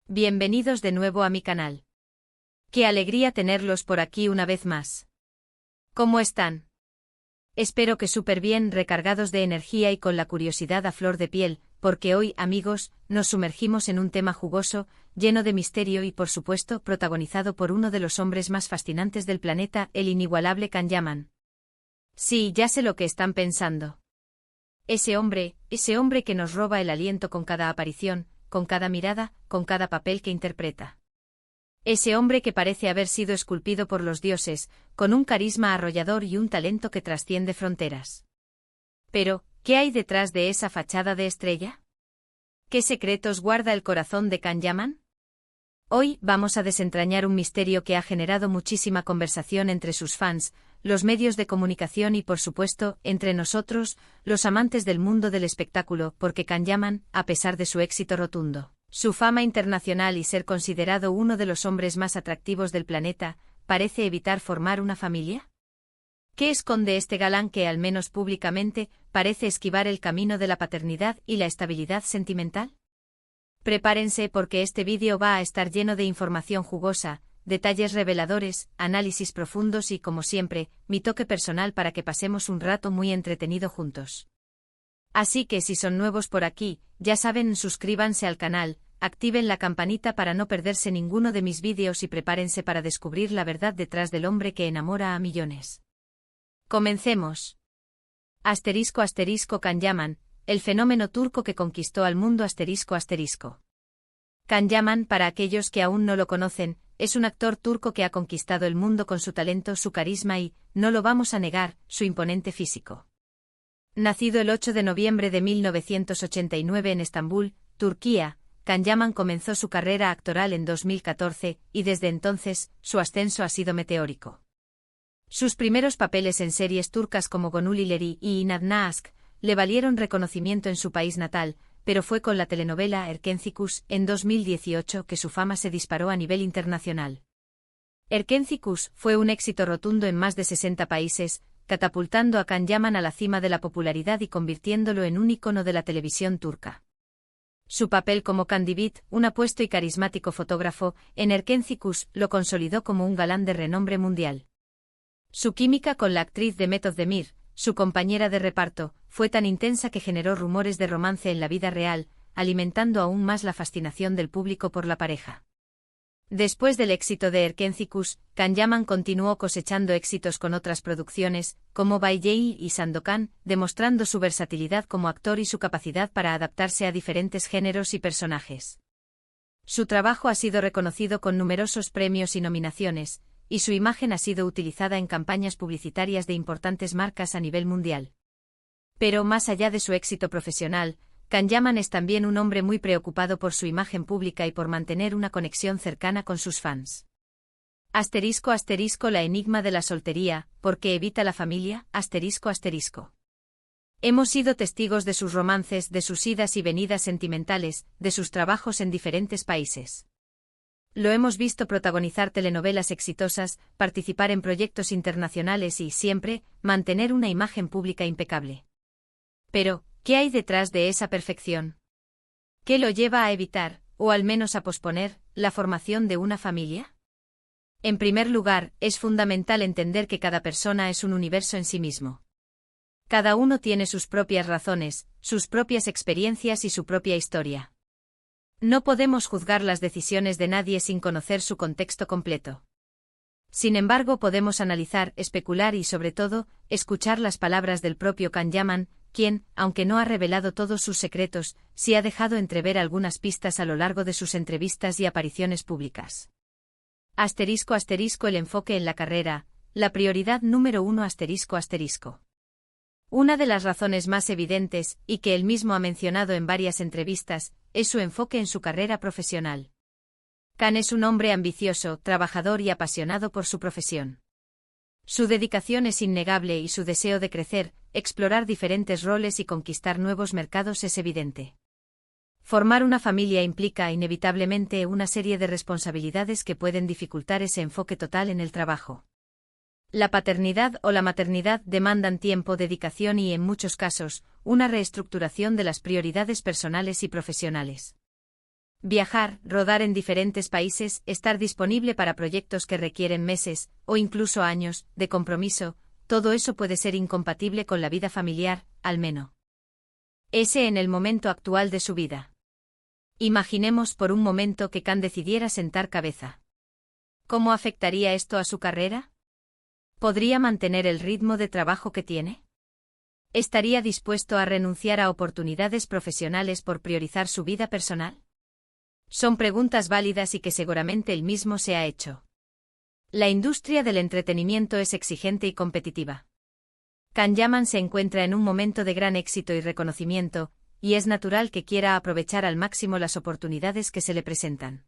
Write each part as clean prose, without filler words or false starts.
Bienvenidos de nuevo a mi canal. Qué alegría tenerlos por aquí una vez más. ¿Cómo están? Espero que súper bien, recargados de energía y con la curiosidad a flor de piel, porque hoy, amigos, nos sumergimos en un tema jugoso, lleno de misterio y, por supuesto, protagonizado por uno de los hombres más fascinantes del planeta, el inigualable Can Yaman. Sí, ya sé lo que están pensando. Ese hombre que nos roba el aliento con cada aparición, con cada mirada, con cada papel que interpreta. Ese hombre que parece haber sido esculpido por los dioses, con un carisma arrollador y un talento que trasciende fronteras. Pero, ¿qué hay detrás de esa fachada de estrella? ¿Qué secretos guarda el corazón de Can Yaman? Hoy vamos a desentrañar un misterio que ha generado muchísima conversación entre sus fans, los medios de comunicación y, por supuesto, entre nosotros, los amantes del mundo del espectáculo, porque Can Yaman, a pesar de su éxito rotundo, su fama internacional y ser considerado uno de los hombres más atractivos del planeta, ¿parece evitar formar una familia? ¿Qué esconde este galán que, al menos públicamente, parece esquivar el camino de la paternidad y la estabilidad sentimental? Prepárense porque este vídeo va a estar lleno de información jugosa, detalles reveladores, análisis profundos y, como siempre, mi toque personal para que pasemos un rato muy entretenido juntos. Así que si son nuevos por aquí, ya saben, suscríbanse al canal, activen la campanita para no perderse ninguno de mis vídeos y prepárense para descubrir la verdad detrás del hombre que enamora a millones. Comencemos. Can Yaman, el fenómeno turco que conquistó al mundo. Can Yaman, para aquellos que aún no lo conocen, es un actor turco que ha conquistado el mundo con su talento, su carisma y, no lo vamos a negar, su imponente físico. Nacido el 8 de noviembre de 1989 en Estambul, Turquía, Can Yaman comenzó su carrera actoral en 2014, y desde entonces, su ascenso ha sido meteórico. Sus primeros papeles en series turcas como Gönül İleri y İnadına Aşk le valieron reconocimiento en su país natal, pero fue con la telenovela Erkencikus, en 2018, que su fama se disparó a nivel internacional. Erkencikus fue un éxito rotundo en más de 60 países, catapultando a Can Yaman a la cima de la popularidad y convirtiéndolo en un ícono de la televisión turca. Su papel como Candibit, un apuesto y carismático fotógrafo, en Erkencikus, lo consolidó como un galán de renombre mundial. Su química con la actriz Demet Özdemir, su compañera de reparto, fue tan intensa que generó rumores de romance en la vida real, alimentando aún más la fascinación del público por la pareja. Después del éxito de Erkencikus, Can Yaman continuó cosechando éxitos con otras producciones, como Bayyei y Sandokan, demostrando su versatilidad como actor y su capacidad para adaptarse a diferentes géneros y personajes. Su trabajo ha sido reconocido con numerosos premios y nominaciones, y su imagen ha sido utilizada en campañas publicitarias de importantes marcas a nivel mundial. Pero más allá de su éxito profesional, Can Yaman es también un hombre muy preocupado por su imagen pública y por mantener una conexión cercana con sus fans. La enigma de la soltería, ¿por qué evita la familia? Hemos sido testigos de sus romances, de sus idas y venidas sentimentales, de sus trabajos en diferentes países. Lo hemos visto protagonizar telenovelas exitosas, participar en proyectos internacionales y, siempre, mantener una imagen pública impecable. Pero, ¿qué hay detrás de esa perfección? ¿Qué lo lleva a evitar, o al menos a posponer, la formación de una familia? En primer lugar, es fundamental entender que cada persona es un universo en sí mismo. Cada uno tiene sus propias razones, sus propias experiencias y su propia historia. No podemos juzgar las decisiones de nadie sin conocer su contexto completo. Sin embargo, podemos analizar, especular y, sobre todo, escuchar las palabras del propio Can Yaman, quien, aunque no ha revelado todos sus secretos, sí ha dejado entrever algunas pistas a lo largo de sus entrevistas y apariciones públicas. El enfoque en la carrera, la prioridad número 1 Una de las razones más evidentes, y que él mismo ha mencionado en varias entrevistas, es su enfoque en su carrera profesional. Can es un hombre ambicioso, trabajador y apasionado por su profesión. Su dedicación es innegable y su deseo de crecer, explorar diferentes roles y conquistar nuevos mercados es evidente. Formar una familia implica inevitablemente una serie de responsabilidades que pueden dificultar ese enfoque total en el trabajo. La paternidad o la maternidad demandan tiempo, dedicación y, en muchos casos, una reestructuración de las prioridades personales y profesionales. Viajar, rodar en diferentes países, estar disponible para proyectos que requieren meses, o incluso años, de compromiso, todo eso puede ser incompatible con la vida familiar, al menos. Ese en el momento actual de su vida. Imaginemos por un momento que Khan decidiera sentar cabeza. ¿Cómo afectaría esto a su carrera? ¿Podría mantener el ritmo de trabajo que tiene? ¿Estaría dispuesto a renunciar a oportunidades profesionales por priorizar su vida personal? Son preguntas válidas y que seguramente él mismo se ha hecho. La industria del entretenimiento es exigente y competitiva. Khan Yaman se encuentra en un momento de gran éxito y reconocimiento, y es natural que quiera aprovechar al máximo las oportunidades que se le presentan.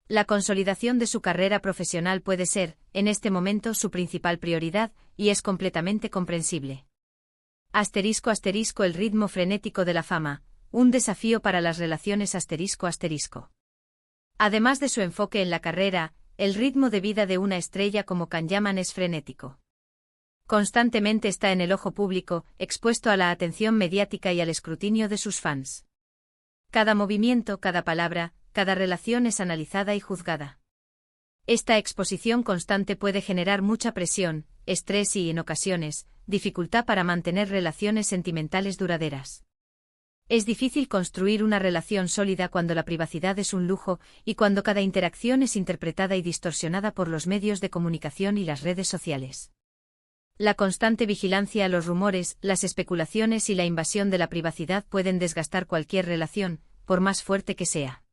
La consolidación de su carrera profesional puede ser, en este momento, su principal prioridad, y es completamente comprensible. Asterisco asterisco el ritmo frenético de la fama, un desafío para las relaciones asterisco asterisco. Además de su enfoque en la carrera, el ritmo de vida de una estrella como Khan Yaman es frenético. Constantemente está en el ojo público, expuesto a la atención mediática y al escrutinio de sus fans. Cada movimiento, cada palabra, cada relación es analizada y juzgada. Esta exposición constante puede generar mucha presión, estrés y, en ocasiones, dificultad para mantener relaciones sentimentales duraderas. Es difícil construir una relación sólida cuando la privacidad es un lujo y cuando cada interacción es interpretada y distorsionada por los medios de comunicación y las redes sociales. La constante vigilancia a los rumores, las especulaciones y la invasión de la privacidad pueden desgastar cualquier relación, por más fuerte que sea.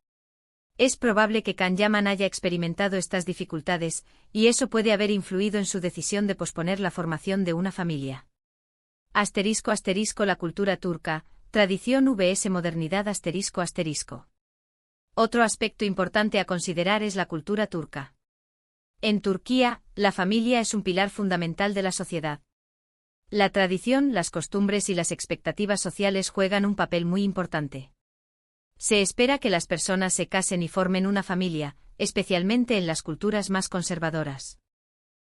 Es probable que Khan Yaman haya experimentado estas dificultades, y eso puede haber influido en su decisión de posponer la formación de una familia. Asterisco asterisco la cultura turca, tradición vs modernidad asterisco asterisco. Otro aspecto importante a considerar es la cultura turca. En Turquía, la familia es un pilar fundamental de la sociedad. La tradición, las costumbres y las expectativas sociales juegan un papel muy importante. Se espera que las personas se casen y formen una familia, especialmente en las culturas más conservadoras.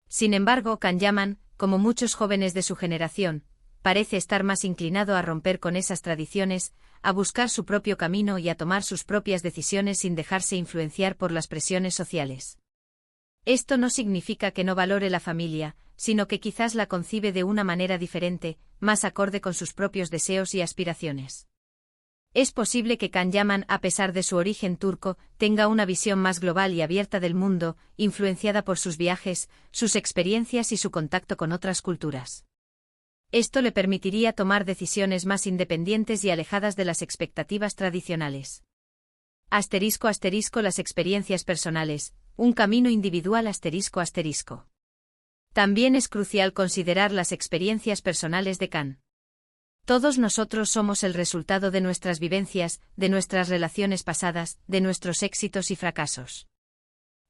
Sin embargo, Khan Yaman, como muchos jóvenes de su generación, parece estar más inclinado a romper con esas tradiciones, a buscar su propio camino y a tomar sus propias decisiones sin dejarse influenciar por las presiones sociales. Esto no significa que no valore la familia, sino que quizás la concibe de una manera diferente, más acorde con sus propios deseos y aspiraciones. Es posible que Khan Yaman, a pesar de su origen turco, tenga una visión más global y abierta del mundo, influenciada por sus viajes, sus experiencias y su contacto con otras culturas. Esto le permitiría tomar decisiones más independientes y alejadas de las expectativas tradicionales. Asterisco asterisco las experiencias personales, un camino individual asterisco asterisco. También es crucial considerar las experiencias personales de Khan. Todos nosotros somos el resultado de nuestras vivencias, de nuestras relaciones pasadas, de nuestros éxitos y fracasos.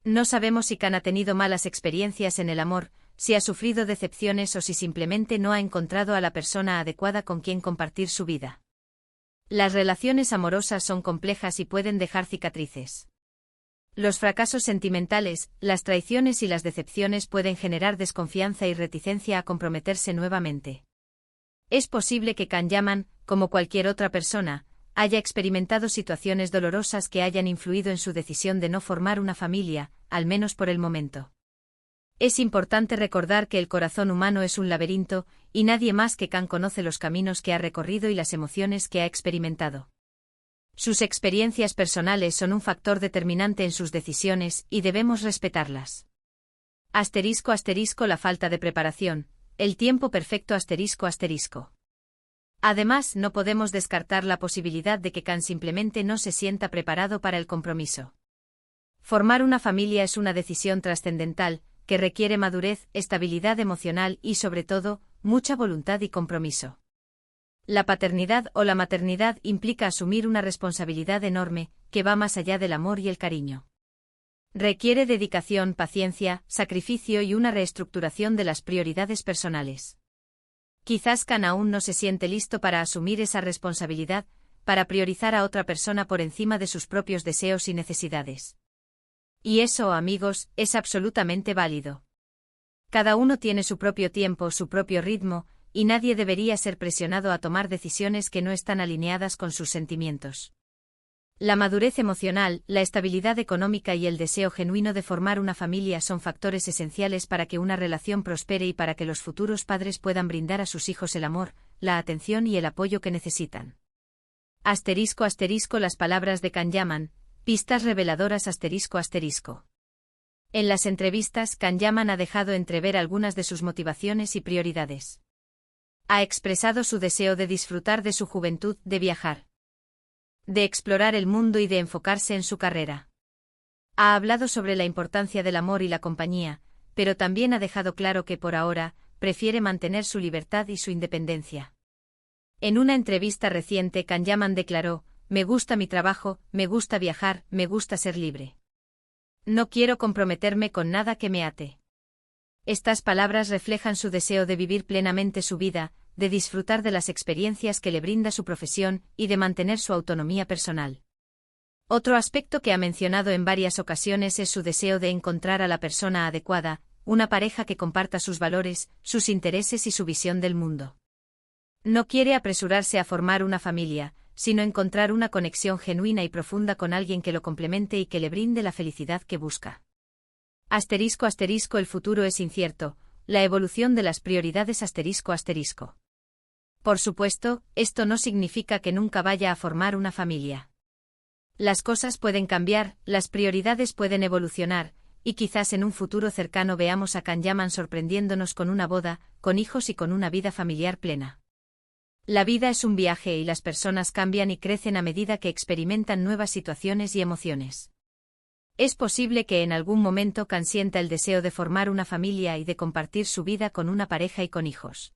No sabemos si Khan ha tenido malas experiencias en el amor, si ha sufrido decepciones o si simplemente no ha encontrado a la persona adecuada con quien compartir su vida. Las relaciones amorosas son complejas y pueden dejar cicatrices. Los fracasos sentimentales, las traiciones y las decepciones pueden generar desconfianza y reticencia a comprometerse nuevamente. Es posible que Khan Yaman, como cualquier otra persona, haya experimentado situaciones dolorosas que hayan influido en su decisión de no formar una familia, al menos por el momento. Es importante recordar que el corazón humano es un laberinto, y nadie más que Khan conoce los caminos que ha recorrido y las emociones que ha experimentado. Sus experiencias personales son un factor determinante en sus decisiones y debemos respetarlas. Asterisco asterisco la falta de preparación, el tiempo perfecto asterisco asterisco. Además, no podemos descartar la posibilidad de que Khan simplemente no se sienta preparado para el compromiso. Formar una familia es una decisión trascendental, que requiere madurez, estabilidad emocional y, sobre todo, mucha voluntad y compromiso. La paternidad o la maternidad implica asumir una responsabilidad enorme, que va más allá del amor y el cariño. Requiere dedicación, paciencia, sacrificio y una reestructuración de las prioridades personales. Quizás Khan aún no se siente listo para asumir esa responsabilidad, para priorizar a otra persona por encima de sus propios deseos y necesidades. Y eso, amigos, es absolutamente válido. Cada uno tiene su propio tiempo, su propio ritmo, y nadie debería ser presionado a tomar decisiones que no están alineadas con sus sentimientos. La madurez emocional, la estabilidad económica y el deseo genuino de formar una familia son factores esenciales para que una relación prospere y para que los futuros padres puedan brindar a sus hijos el amor, la atención y el apoyo que necesitan. Asterisco asterisco las palabras de Can Yaman, pistas reveladoras asterisco asterisco. En las entrevistas, Can Yaman ha dejado entrever algunas de sus motivaciones y prioridades. Ha expresado su deseo de disfrutar de su juventud, de viajar, de explorar el mundo y de enfocarse en su carrera. Ha hablado sobre la importancia del amor y la compañía, pero también ha dejado claro que por ahora, prefiere mantener su libertad y su independencia. En una entrevista reciente, Can Yaman declaró: "Me gusta mi trabajo, me gusta viajar, me gusta ser libre. No quiero comprometerme con nada que me ate". Estas palabras reflejan su deseo de vivir plenamente su vida, de disfrutar de las experiencias que le brinda su profesión y de mantener su autonomía personal. Otro aspecto que ha mencionado en varias ocasiones es su deseo de encontrar a la persona adecuada, una pareja que comparta sus valores, sus intereses y su visión del mundo. No quiere apresurarse a formar una familia, sino encontrar una conexión genuina y profunda con alguien que lo complemente y que le brinde la felicidad que busca. Asterisco asterisco el futuro es incierto, la evolución de las prioridades asterisco asterisco. Por supuesto, esto no significa que nunca vaya a formar una familia. Las cosas pueden cambiar, las prioridades pueden evolucionar, y quizás en un futuro cercano veamos a Can Yaman sorprendiéndonos con una boda, con hijos y con una vida familiar plena. La vida es un viaje y las personas cambian y crecen a medida que experimentan nuevas situaciones y emociones. Es posible que en algún momento Can sienta el deseo de formar una familia y de compartir su vida con una pareja y con hijos.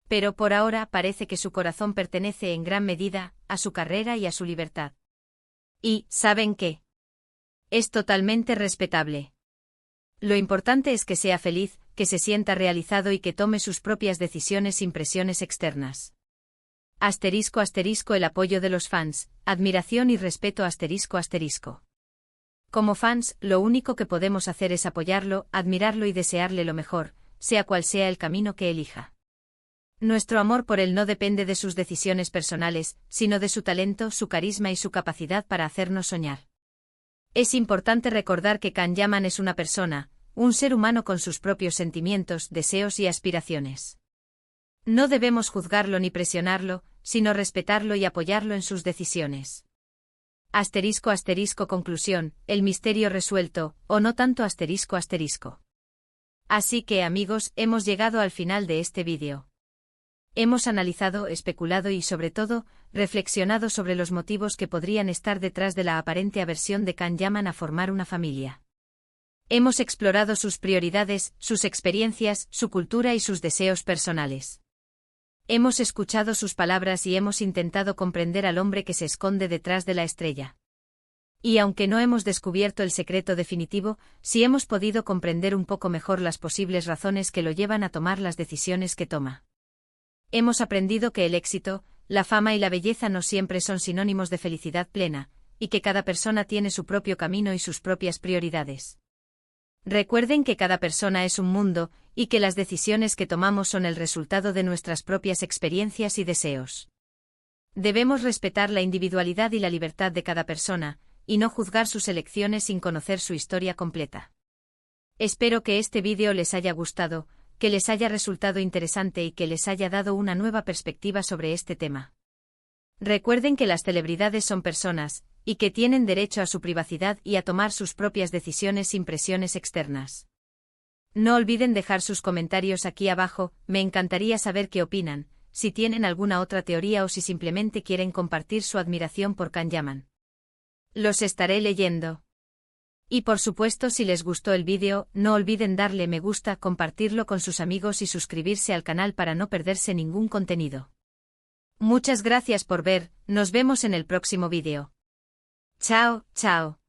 Pero por ahora parece que su corazón pertenece en gran medida a su carrera y a su libertad. Y, ¿saben qué? Es totalmente respetable. Lo importante es que sea feliz, que se sienta realizado y que tome sus propias decisiones sin presiones externas. Asterisco asterisco el apoyo de los fans, admiración y respeto asterisco asterisco. Como fans, lo único que podemos hacer es apoyarlo, admirarlo y desearle lo mejor, sea cual sea el camino que elija. Nuestro amor por él no depende de sus decisiones personales, sino de su talento, su carisma y su capacidad para hacernos soñar. Es importante recordar que Can Yaman es una persona, un ser humano con sus propios sentimientos, deseos y aspiraciones. No debemos juzgarlo ni presionarlo, sino respetarlo y apoyarlo en sus decisiones. Asterisco asterisco conclusión, el misterio resuelto, o no tanto asterisco asterisco. Así que amigos, hemos llegado al final de este vídeo. Hemos analizado, especulado y sobre todo, reflexionado sobre los motivos que podrían estar detrás de la aparente aversión de Can Yaman a formar una familia. Hemos explorado sus prioridades, sus experiencias, su cultura y sus deseos personales. Hemos escuchado sus palabras y hemos intentado comprender al hombre que se esconde detrás de la estrella. Y aunque no hemos descubierto el secreto definitivo, sí hemos podido comprender un poco mejor las posibles razones que lo llevan a tomar las decisiones que toma. Hemos aprendido que el éxito, la fama y la belleza no siempre son sinónimos de felicidad plena, y que cada persona tiene su propio camino y sus propias prioridades. Recuerden que cada persona es un mundo, y que las decisiones que tomamos son el resultado de nuestras propias experiencias y deseos. Debemos respetar la individualidad y la libertad de cada persona, y no juzgar sus elecciones sin conocer su historia completa. Espero que este vídeo les haya gustado, que les haya resultado interesante y que les haya dado una nueva perspectiva sobre este tema. Recuerden que las celebridades son personas, y que tienen derecho a su privacidad y a tomar sus propias decisiones sin presiones externas. No olviden dejar sus comentarios aquí abajo, me encantaría saber qué opinan, si tienen alguna otra teoría o si simplemente quieren compartir su admiración por Can Yaman. Los estaré leyendo. Y por supuesto, si les gustó el vídeo, no olviden darle me gusta, compartirlo con sus amigos y suscribirse al canal para no perderse ningún contenido. Muchas gracias por ver, nos vemos en el próximo vídeo. Chao, chao.